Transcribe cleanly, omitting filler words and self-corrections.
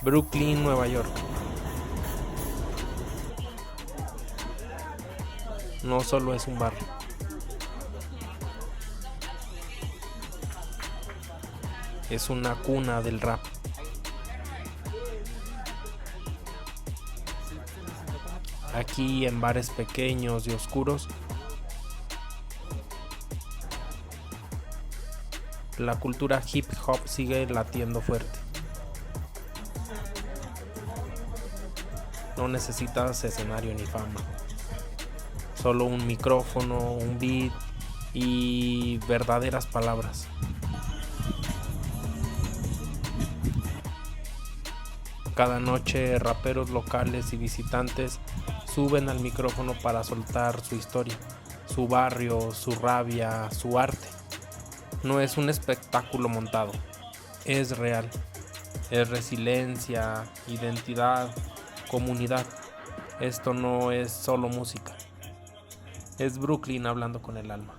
Brooklyn, Nueva York. No solo es un barrio. Es una cuna del rap. Aquí en bares pequeños y oscuros, la cultura hip hop sigue latiendo fuerte. No necesitas escenario ni fama. Solo un micrófono, un beat y verdaderas palabras. Cada noche raperos locales y visitantes suben al micrófono para soltar su historia, su barrio, su rabia, su arte. No es un espectáculo montado, es real. Es resiliencia, identidad, comunidad. Esto no es solo música, es Brooklyn hablando con el alma.